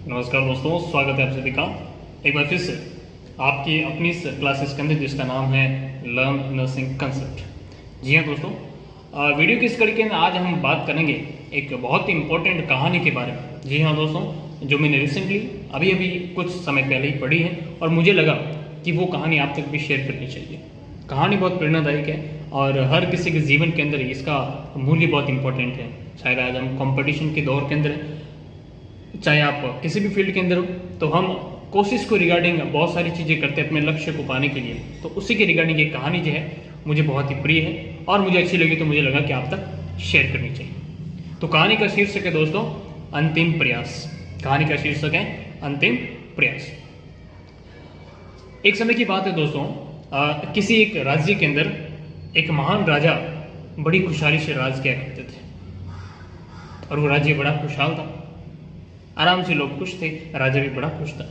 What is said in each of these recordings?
नमस्कार दोस्तों, स्वागत है आप सभी का एक बार फिर से आपकी अपनी क्लासेस के अंदर जिसका नाम है लर्न नर्सिंग कंसेप्ट। जी हाँ दोस्तों, वीडियो की इस कड़ी के अंदर आज हम बात करेंगे एक बहुत ही इंपॉर्टेंट कहानी के बारे में। जी हाँ दोस्तों, जो मैंने रिसेंटली अभी कुछ समय पहले ही पढ़ी है और मुझे लगा कि वो कहानी आप तक भी शेयर करनी चाहिए। कहानी बहुत प्रेरणादायक है और हर किसी के जीवन के अंदर इसका मूल्य बहुत इंपॉर्टेंट है। शायद आज हम कंपटीशन के दौर के अंदर हैं, चाहे आप किसी भी फील्ड के अंदर हो, तो हम कोशिश को रिगार्डिंग बहुत सारी चीज़ें करते हैं अपने लक्ष्य को पाने के लिए। तो उसी के रिगार्डिंग ये कहानी जो है मुझे बहुत ही प्रिय है और मुझे अच्छी लगी, तो मुझे लगा कि आप तक शेयर करनी चाहिए। तो कहानी का शीर्षक है दोस्तों अंतिम प्रयास। कहानी का शीर्षक है अंतिम प्रयास। एक समय की बात है दोस्तों, किसी एक राज्य के अंदर एक महान राजा बड़ी खुशहाली से राज किया करते थे और वो राज्य बड़ा खुशहाल था। आराम से लोग खुश थे, राजा भी बड़ा खुश था।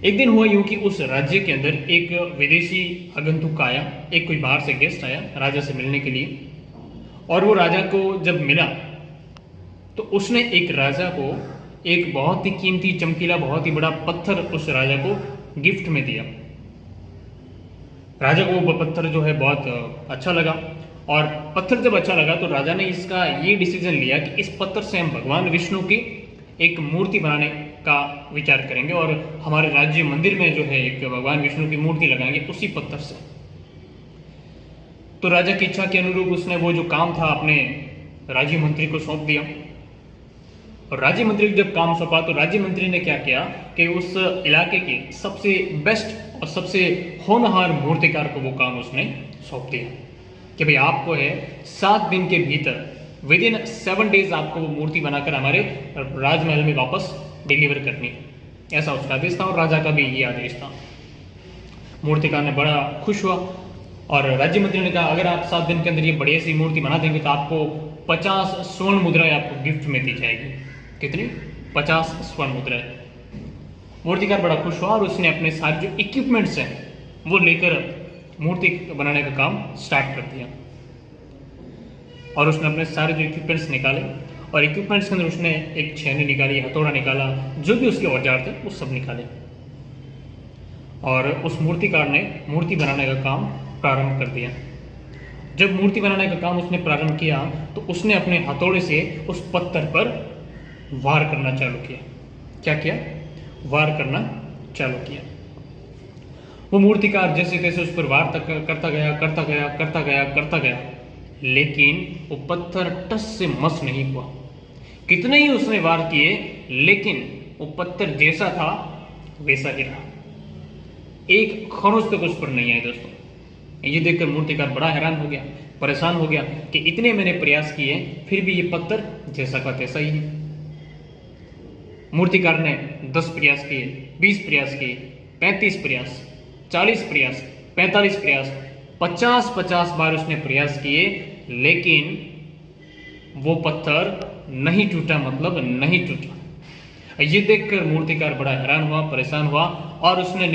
एक दिन हुआ यूं कि उस राज्य के अंदर एक विदेशी आगंतुक आया, एक कोई बाहर से गेस्ट आया राजा से मिलने के लिए। और वो राजा को जब मिला तो उसने एक राजा को एक बहुत ही कीमती चमकीला बहुत ही बड़ा पत्थर उस राजा को गिफ्ट में दिया। राजा को वो पत्थर जो है बहुत अच्छा लगा और पत्थर जब अच्छा लगा तो राजा ने इसका ये डिसीजन लिया कि इस पत्थर से हम भगवान विष्णु की एक मूर्ति बनाने का विचार करेंगे और हमारे राज्य मंदिर में जो है एक भगवान विष्णु की मूर्ति लगाएंगे उसी पत्थर से। तो राजा की इच्छा के अनुरूप उसने वो जो काम था अपने राज्य मंत्री को सौंप दिया। और राज्य मंत्री को जब काम सौंपा तो राज्य मंत्री ने क्या किया कि उस इलाके के सबसे बेस्ट और सबसे होनहार मूर्तिकार को वो काम उसने सौंप दिया कि भाई आपको है 7 दिन के भीतर विदिन 7 डेज आपको वो मूर्ति बनाकर हमारे राजमहल में वापस डिलीवर करनी है। ऐसा उसका आदेश था और राजा का भी ये आदेश था। मूर्तिकार ने बड़ा खुश हुआ और राज्य मंत्री ने कहा अगर आप 7 दिन के अंदर ये बढ़िया सी मूर्ति बना देंगे तो आपको 50 स्वर्ण मुद्राएं आपको गिफ्ट में दी जाएगी। कितनी? 50 स्वर्ण मुद्राएं। मूर्तिकार बड़ा खुश हुआ और उसने अपने सारे जो इक्विपमेंट्स हैं वो लेकर मूर्ति बनाने का काम स्टार्ट कर दिया। और उसने अपने सारे जो इक्विपमेंट्स निकाले और इक्विपमेंट्स के अंदर उसने एक छेनी निकाली, हथौड़ा निकाला, जो भी उसके औजार थे वो सब निकाले और उस मूर्तिकार ने मूर्ति बनाने का काम प्रारंभ कर दिया। जब मूर्ति बनाने का काम उसने प्रारंभ किया तो उसने अपने हथौड़े से उस पत्थर पर वार करना चालू किया। क्या किया? वार करना चालू किया। वो मूर्तिकार जैसे तैसे उस पर वार तक करता गया, लेकिन वो पत्थर टस से मस नहीं हुआ। कितने ही उसने वार किए लेकिन वो पत्थर जैसा था वैसा ही रहा। एक खरोंच तक उस पर नहीं आई दोस्तों। ये देखकर मूर्तिकार बड़ा हैरान हो गया, परेशान हो गया कि इतने मैंने प्रयास किए फिर भी ये पत्थर जैसा का तैसा ही है। मूर्तिकार ने 10 प्रयास किए, 20 प्रयास किए, 35 प्रयास, 40 प्रयास, 45 प्रयास, 50 बार उसने प्रयास किए, लेकिन वो पत्थर नहीं टूटा, मतलब नहीं टूटा। ये देखकर मूर्तिकार बड़ा हैरान हुआ, परेशान हुआ और उसने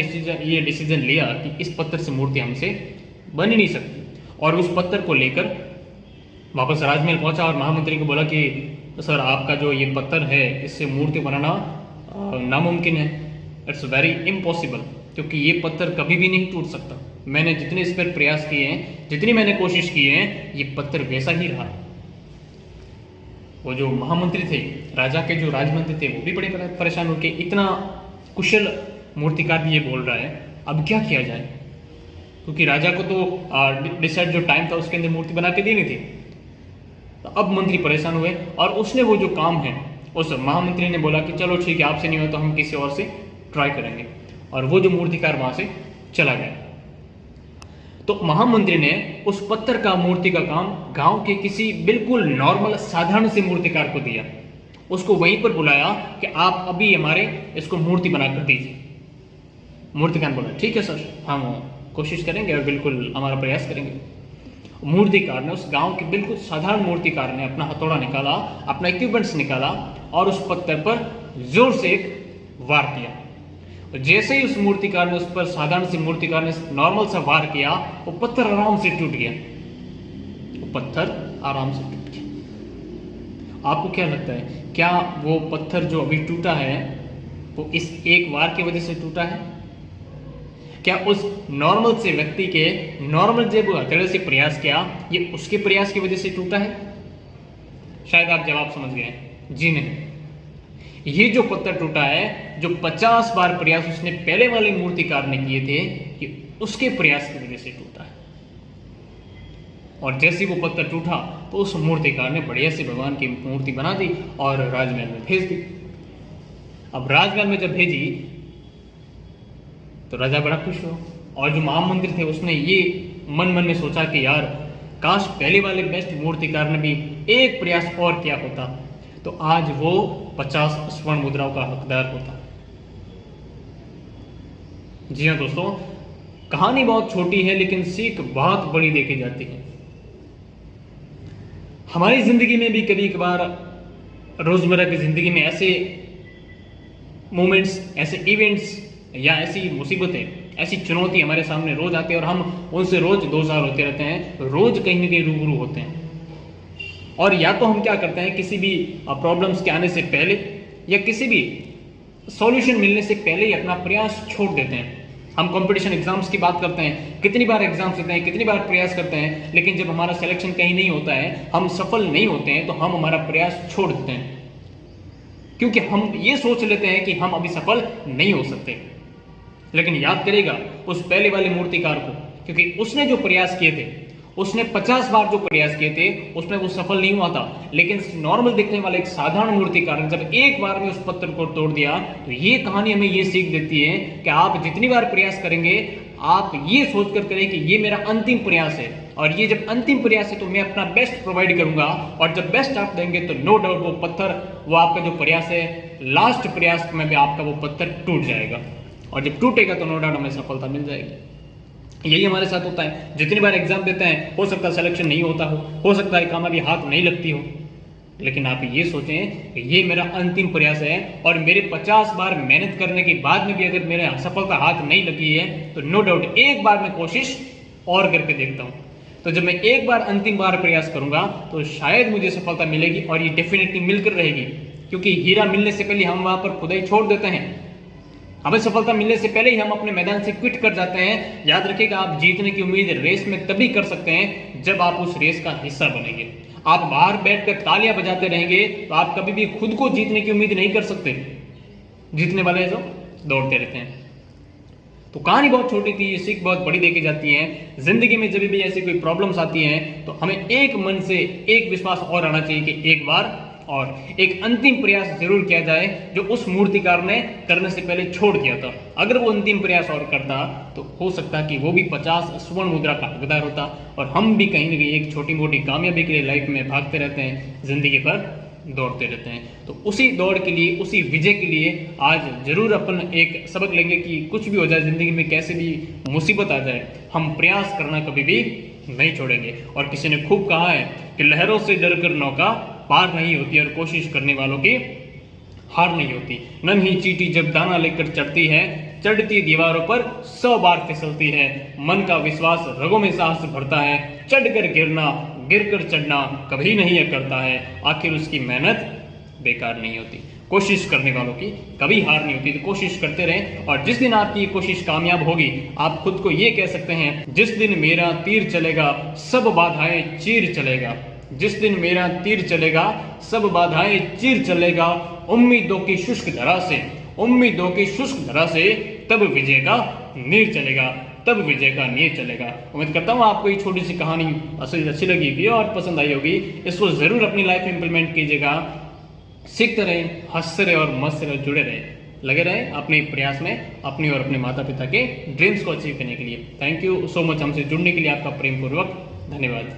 ये डिसीजन लिया कि इस पत्थर से मूर्ति हमसे बन ही नहीं सकती। और उस पत्थर को लेकर वापस राजमहल पहुंचा और महामंत्री को बोला कि सर आपका जो ये पत्थर है इससे मूर्ति बनाना नामुमकिन है, इट्स वेरी इम्पॉसिबल, क्योंकि ये पत्थर कभी भी नहीं टूट सकता। मैंने जितने इस पर प्रयास किए हैं, जितनी मैंने कोशिश की है, ये पत्थर वैसा ही रहा। वो जो महामंत्री थे, राजा के जो राजमंत्री थे, वो भी बड़े परेशान होकर इतना कुशल मूर्तिकार भी ये बोल रहा है, अब क्या किया जाए? क्योंकि राजा को तो डिसाइड जो टाइम था उसके अंदर मूर्ति बना के देनी थी। तो अब मंत्री परेशान हुए और उसने वो जो काम है उस महामंत्री ने बोला कि चलो ठीक है, आपसे नहीं हुआ तो हम किसी और से ट्राई करेंगे। और वो जो मूर्तिकार वहां से चला गया। तो महामंत्री ने उस पत्थर का मूर्ति का काम गांव के किसी बिल्कुल नॉर्मल साधारण से मूर्तिकार को दिया। उसको वहीं पर बुलाया कि आप अभी हमारे इसको मूर्ति बनाकर दीजिए। मूर्तिकार बोला ठीक है सर, हम कोशिश करेंगे और बिल्कुल हमारा प्रयास करेंगे। मूर्तिकार ने, उस गांव के बिल्कुल साधारण मूर्तिकार ने अपना हथौड़ा निकाला, अपना इक्विपमेंट्स निकाला और उस पत्थर पर जोर से एक वार किया। जैसे ही उस मूर्तिकार ने, उस पर साधारण सी मूर्तिकार ने नॉर्मल सा वार किया, वो पत्थर आराम से टूट गया। वो पत्थर आराम से टूट गया। आपको क्या लगता है, क्या वो पत्थर जो अभी टूटा है वो इस एक वार की वजह से टूटा है? क्या उस नॉर्मल से व्यक्ति के नॉर्मल जब हथेड़े से प्रयास किया, ये उसके प्रयास की वजह से टूटा है? शायद आप जवाब समझ गए। जी नहीं, ये जो पत्थर टूटा है, जो 50 बार प्रयास उसने पहले वाले मूर्तिकार ने किए थे, ये उसके प्रयास की वजह से टूटा है। और जैसे वो पत्थर टूटा तो उस मूर्तिकार ने बढ़िया से भगवान की मूर्ति बना दी और राजमहल में भेज दी। अब राजमहल में जब भेजी तो राजा बड़ा खुश हुआ, और जो महामंत्री थे उसने ये मन मन में सोचा कि यार काश पहले वाले बेस्ट मूर्तिकार ने भी एक प्रयास और किया होता तो आज वो 50 स्वर्ण मुद्राओं का हकदार होता। जी हाँ दोस्तों, कहानी बहुत छोटी है लेकिन सीख बहुत बड़ी देखी जाती है। हमारी जिंदगी में भी कभी कभार, रोजमर्रा की जिंदगी में ऐसे मोमेंट्स, ऐसे इवेंट्स या ऐसी मुसीबतें, ऐसी चुनौती हमारे सामने रोज आती है और हम उनसे रोज दो चार होते रहते हैं, रोज कहीं ना कहीं रूबरू होते हैं। और या तो हम क्या करते हैं, किसी भी प्रॉब्लम्स के आने से पहले या किसी भी सॉल्यूशन मिलने से पहले ही अपना प्रयास छोड़ देते हैं। हम कंपटीशन एग्जाम्स की बात करते हैं, कितनी बार एग्जाम्स देते हैं, कितनी बार प्रयास करते हैं, लेकिन जब हमारा सिलेक्शन कहीं नहीं होता है, हम सफल नहीं होते हैं, तो हम हमारा प्रयास छोड़ देते हैं, क्योंकि हम ये सोच लेते हैं कि हम अभी सफल नहीं हो सकते। लेकिन याद करेगा उस पहले वाले मूर्तिकार को, क्योंकि उसने जो प्रयास किए थे, उसने 50 बार जो प्रयास किए थे उसमें वो सफल नहीं हुआ था। लेकिन नॉर्मल दिखने वाले एक साधारण मूर्तिकार ने जब एक बार में उस पत्थर को तोड़ दिया, तो ये कहानी हमें ये सीख देती है कि आप जितनी बार प्रयास करेंगे, आप ये सोचकर करें कि ये मेरा अंतिम प्रयास है, और ये जब अंतिम प्रयास है तो मैं अपना बेस्ट प्रोवाइड करूंगा, और जब बेस्ट आप देंगे तो नो डाउट वो पत्थर, वो आपका जो प्रयास है, लास्ट प्रयास में भी आपका वो पत्थर टूट जाएगा, और जब टूटेगा तो नो डाउट हमें सफलता मिल जाएगी। यही हमारे साथ होता है। जितनी बार एग्जाम देते हैं, हो सकता है सिलेक्शन नहीं होता हो सकता है कामयाबी हाथ नहीं लगती हो, लेकिन आप ये सोचें कि ये मेरा अंतिम प्रयास है, और मेरे 50 बार मेहनत करने के बाद में भी अगर मेरे सफलता हाथ नहीं लगी है तो नो डाउट एक बार मैं कोशिश और करके देखता हूँ। तो जब मैं एक बार अंतिम बार प्रयास करूंगा तो शायद मुझे सफलता मिलेगी, और ये डेफिनेटली मिलकर रहेगी, क्योंकि हीरा मिलने से पहले हम वहां पर खुदाई छोड़ देते हैं। हमें सफलता मिलने से पहले ही हम अपने मैदान से क्विट कर जाते हैं। याद रखिएगा, आप जीतने की उम्मीद रेस में तभी कर सकते हैं जब आप उस रेस का हिस्सा बनेंगे। आप बाहर बैठकर तालियां बजाते रहेंगे तो आप कभी भी खुद को जीतने की उम्मीद नहीं कर सकते। जीतने वाले जो दौड़ते रहते हैं। तो कहानी बहुत छोटी थी, ये सीख बहुत बड़ी देखी जाती है। जिंदगी में जब भी ऐसी कोई प्रॉब्लम्स आती हैं तो हमें एक मन से एक विश्वास और आना चाहिए कि एक बार और एक अंतिम प्रयास जरूर किया जाए, जो उस मूर्तिकार ने करने से पहले छोड़ दिया था। अगर वो अंतिम प्रयास और करता तो हो सकता कि वो भी 50 स्वर्ण मुद्रा का हकदार होता, और हम भी कहीं ना कहीं एक छोटी मोटी कामयाबी के लिए लाइफ में भागते रहते हैं, जिंदगी पर दौड़ते रहते हैं। तो उसी दौड़ के लिए, उसी विजय के लिए आज जरूर अपन एक सबक लेंगे कि कुछ भी हो जाए जिंदगी में, कैसे भी मुसीबत आ जाए, हम प्रयास करना कभी भी नहीं छोड़ेंगे। और किसी ने खूब कहा है कि लहरों से डरकर नौका पार नहीं होती, और कोशिश करने वालों की हार नहीं होती। नन्ही चींटी जब दाना लेकर चढ़ती है, चढ़ती दीवारों पर 100 बार फिसलती है। मन का विश्वास रगों में साहस भरता है, चढ़कर गिरना, गिरकर चढ़ना कभी नहीं करता है। आखिर उसकी मेहनत बेकार नहीं होती। कोशिश करने वालों की कभी हार नहीं होती। तो कोशिश करते रहें, और जिस दिन आपकी कोशिश कामयाब होगी, आप खुद को ये कह सकते हैं, जिस दिन मेरा तीर चलेगा सब बाधाएं चीर चलेगा। जिस दिन मेरा तीर चलेगा सब बाधाएं चीर चलेगा। उम्मीदों की शुष्क धरा से, उम्मीदों की शुष्क धरा से तब विजय का नीर चलेगा, तब विजय का नीर चलेगा। उम्मीद करता हूँ आपको ये छोटी सी कहानी अच्छी लगी होगी और पसंद आई होगी। इसको जरूर अपनी लाइफ में इंप्लीमेंट कीजिएगा। सीखते रहें, हंसते रहे और मस्त रहे, जुड़े रहे, लगे रहें अपने प्रयास में, अपनी और अपने माता पिता के ड्रीम्स को अचीव करने के लिए। Thank you so much. हमसे जुड़ने के लिए आपका प्रेम पूर्वक धन्यवाद।